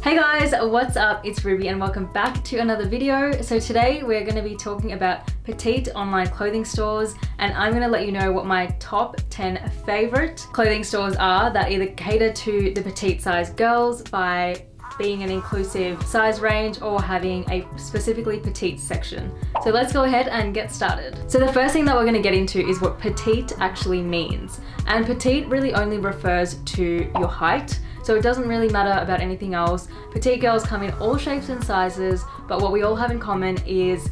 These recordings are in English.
Hey guys, what's up? It's Ruby and welcome back to another video. So today we're going to be talking about petite online clothing stores, and I'm going to let you know what my top 10 favorite clothing stores are that either cater to the petite size girls by being an inclusive size range or having a specifically petite section. So let's go ahead and get started. So the first thing that we're going to get into is what petite actually means. And petite really only refers to your height. So it doesn't really matter about anything else. Petite girls come in all shapes and sizes, but what we all have in common is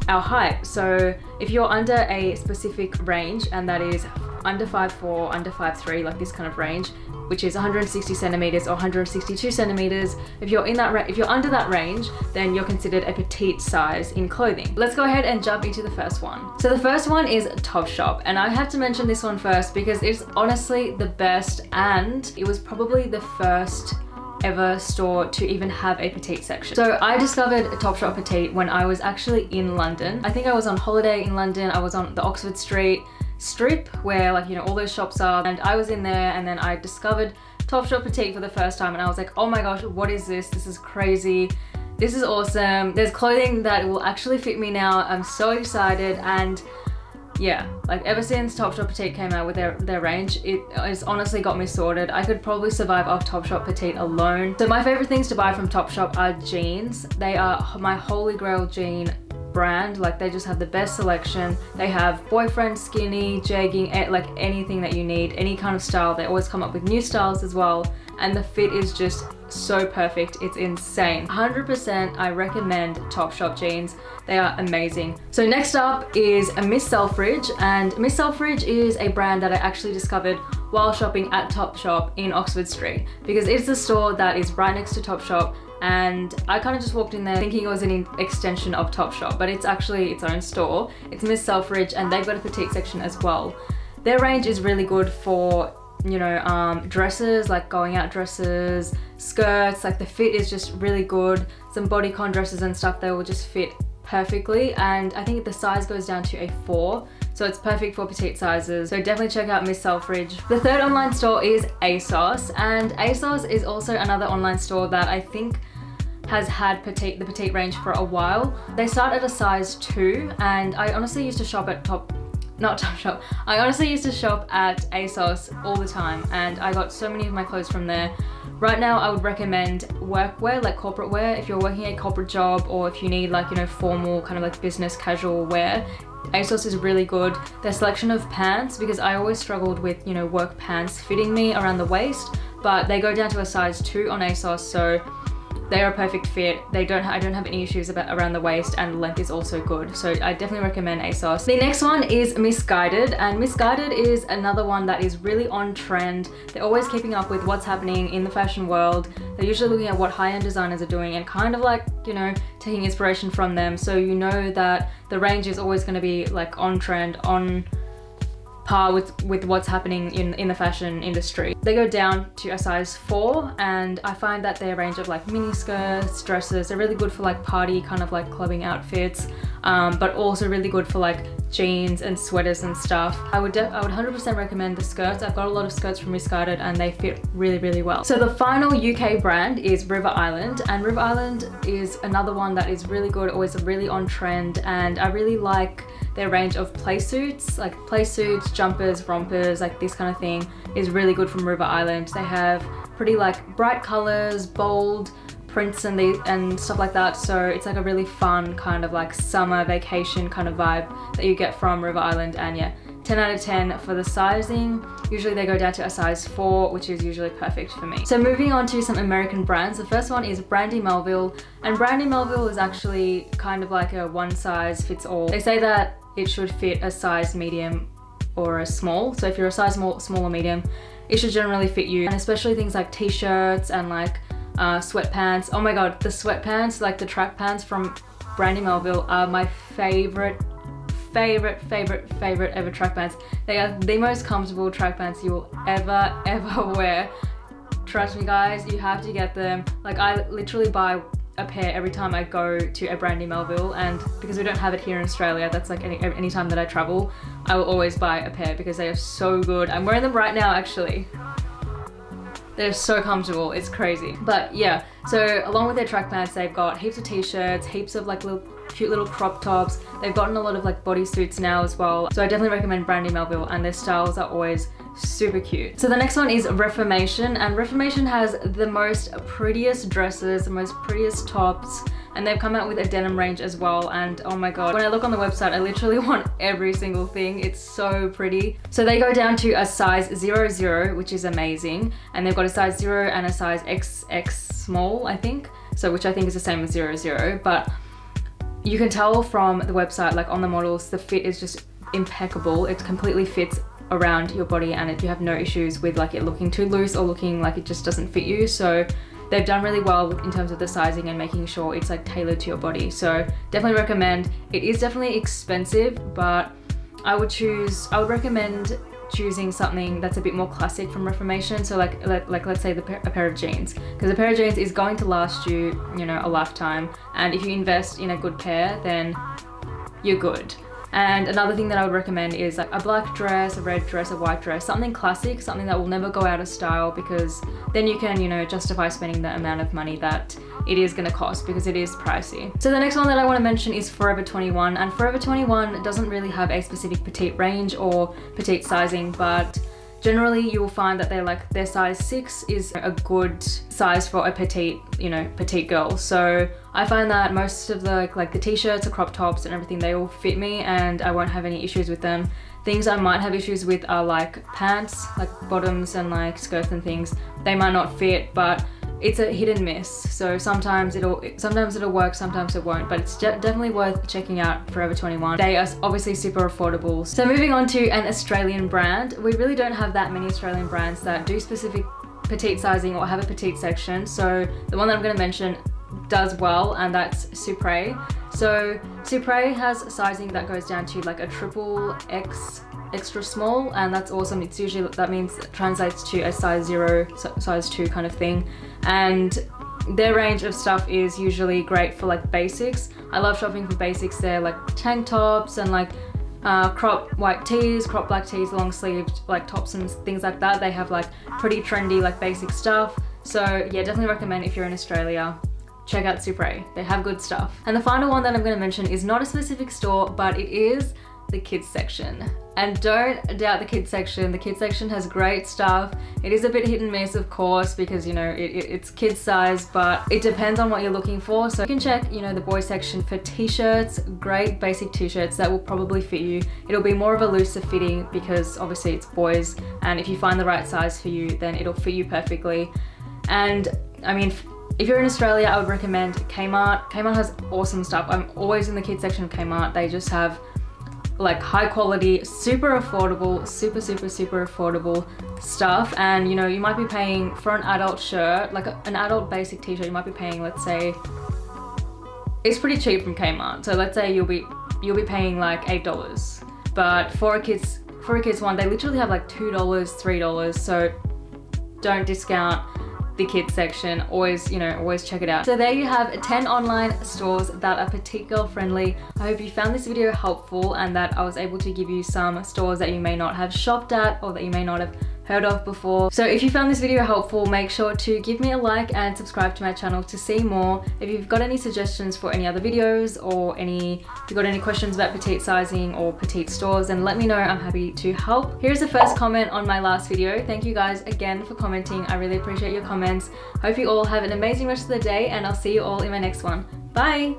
our height. So if you're under a specific range, and that is under 5'4", under 5'3", like this kind of range, which is 160 centimeters or 162 centimeters. If you're under that range, then you're considered a petite size in clothing. Let's go ahead and jump into the first one. So the first one is Topshop, and I have to mention this one first because it's honestly the best, and it was probably the first ever store to even have a petite section. So I discovered Topshop Petite when I was actually in London. I think I was on holiday in London. I was on the Oxford Street strip where, like, you know, all those shops are, and I was in there, and then I discovered Topshop Petite for the first time, and I was like, oh my gosh, what is this? This is crazy. This is awesome. There's clothing that will actually fit me now. I'm so excited. And yeah, like ever since Topshop Petite came out with their range, it's honestly got me sorted. I could probably survive off Topshop Petite alone. So my favorite things to buy from Topshop are jeans. They are my holy grail jean brand. Like, they just have the best selection. They have boyfriend, skinny, jegging, like anything that you need, any kind of style. They always come up with new styles as well, and the fit is just so perfect. It's insane. 100% I recommend Topshop jeans. They are amazing. So next up is Miss Selfridge, and Miss Selfridge is a brand that I actually discovered while shopping at Topshop in Oxford Street, because it's a store that is right next to Topshop, and I kind of just walked in there thinking it was an extension of Topshop, but it's actually its own store. It's Miss Selfridge, and they've got a petite section as well. Their range is really good for, you know, dresses, like going out dresses, skirts. Like, the fit is just really good. Some bodycon dresses and stuff, they will just fit perfectly, and I think the size goes down to a 4, so it's perfect for petite sizes. So definitely check out Miss Selfridge. The third online store is ASOS, and ASOS is also another online store that I think has had the petite range for a while. They start at a size 2, and I honestly used to shop at Topshop. I honestly used to shop at ASOS all the time, and I got so many of my clothes from there. Right now, I would recommend workwear, like corporate wear. If you're working a corporate job, or if you need, like, you know, formal kind of like business casual wear, ASOS is really good. Their selection of pants, because I always struggled with, you know, work pants fitting me around the waist, but they go down to a size 2 on ASOS, so they are a perfect fit. I don't have any issues around the waist, and the length is also good. So I definitely recommend ASOS. The next one is Misguided, and Misguided is another one that is really on trend. They're always keeping up with what's happening in the fashion world. They're usually looking at what high-end designers are doing and kind of like, you know, taking inspiration from them. So you know that the range is always going to be like on trend, on par with what's happening in the fashion industry. They go down to a size 4, and I find that their range of like mini skirts, dresses, they're really good for like party kind of like clubbing outfits, but also really good for like jeans and sweaters and stuff. I would 100% recommend the skirts. I've got a lot of skirts from Misguided, and they fit really, really well. So the final UK brand is River Island, and River Island is another one that is really good, always really on trend, and I really like their range of play suits, like play suits, jumpers, rompers, like this kind of thing is really good from River Island. They have pretty like bright colors, bold prints and stuff like that, so it's like a really fun kind of like summer vacation kind of vibe that you get from River Island. And yeah, 10 out of 10 for the sizing. Usually they go down to a size 4, which is usually perfect for me. So moving on to some American brands. The first one is Brandy Melville, and Brandy Melville is actually kind of like a one size fits all. They say that it should fit a size medium or a small. So if you're a size small or medium, it should generally fit you. And especially things like t-shirts and like sweatpants. Oh my god, the sweatpants, like the track pants from Brandy Melville, are my favorite ever track pants. They are the most comfortable track pants you will ever wear. Trust me guys, you have to get them. Like, I literally buy a pair every time I go to a Brandy Melville, and because we don't have it here in Australia, that's like any time that I travel, I will always buy a pair because they are so good. I'm wearing them right now actually. They're so comfortable, it's crazy. But yeah, so along with their track pants, they've got heaps of t-shirts, heaps of like cute little crop tops. They've gotten a lot of like bodysuits now as well. So I definitely recommend Brandy Melville, and their styles are always super cute. So the next one is Reformation, and Reformation has the most prettiest dresses, the most prettiest tops, and they've come out with a denim range as well. And oh my god, when I look on the website, I literally want every single thing. It's so pretty. So they go down to a size 00, which is amazing, and they've got a size 0 and a size XX small, I think, so which I think is the same as 00. But you can tell from the website, like on the models, the fit is just impeccable. It completely fits around your body, and you have no issues with like it looking too loose or looking like it just doesn't fit you. So they've done really well in terms of the sizing and making sure it's like tailored to your body. So definitely recommend. It is definitely expensive, but I would recommend choosing something that's a bit more classic from Reformation. So like let's say a pair of jeans, because a pair of jeans is going to last you, you know, a lifetime, and if you invest in a good pair, then you're good. And another thing that I would recommend is like a black dress, a red dress, a white dress, something classic, something that will never go out of style, because then you can, you know, justify spending the amount of money that it is going to cost, because it is pricey. So the next one that I want to mention is Forever 21, and Forever 21 doesn't really have a specific petite range or petite sizing, but generally you will find that their size 6 is a good size for a petite, you know, petite girl. So I find that most of the like the t-shirts, the crop tops and everything, they all fit me and I won't have any issues with them. Things I might have issues with are like pants, like bottoms and like skirts and things. They might not fit, but it's a hit and miss. So sometimes it'll work, sometimes it won't, but it's definitely worth checking out Forever 21. They are obviously super affordable. So moving on to an Australian brand. We really don't have that many Australian brands that do specific petite sizing or have a petite section. So the one that I'm going to mention does well, and that's Supre. So Supre has sizing that goes down to like a XXX extra small, and that's awesome. It's usually, that means it translates to a size 0, size 2 kind of thing. And their range of stuff is usually great for like basics. I love shopping for basics. They're like tank tops and like crop white tees, crop black tees, long sleeved like tops and things like that. They have like pretty trendy like basic stuff. So yeah, definitely recommend if you're in Australia, check out Supre. They have good stuff. And the final one that I'm going to mention is not a specific store, but it is the kids section. And don't doubt the kids section. The kids section has great stuff. It is a bit hit and miss, of course, because you know it's kids size, but it depends on what you're looking for. So you can check, you know, the boys section for t-shirts, great basic t-shirts that will probably fit you. It'll be more of a looser fitting because obviously it's boys, and if you find the right size for you, then it'll fit you perfectly. And I mean, if you're in Australia, I would recommend Kmart. Kmart has awesome stuff. I'm always in the kids section of Kmart. They just have like high quality, super affordable, super affordable stuff. And you know, you might be paying for an adult shirt, like an adult basic t-shirt, you might be paying, let's say, it's pretty cheap from Kmart. So let's say you'll be paying like $8, but for a kids one, they literally have like $2, $3. So don't discount the kids section. Always, you know, always check it out. So there you have 10 online stores that are petite girl friendly. I hope you found this video helpful and that I was able to give you some stores that you may not have shopped at or that you may not have heard of before. So if you found this video helpful, make sure to give me a like and subscribe to my channel to see more. If you've got any suggestions for any other videos or if you've got any questions about petite sizing or petite stores, then let me know. I'm happy to help. Here's the first comment on my last video. Thank you guys again for commenting. I really appreciate your comments. Hope you all have an amazing rest of the day, and I'll see you all in my next one. Bye!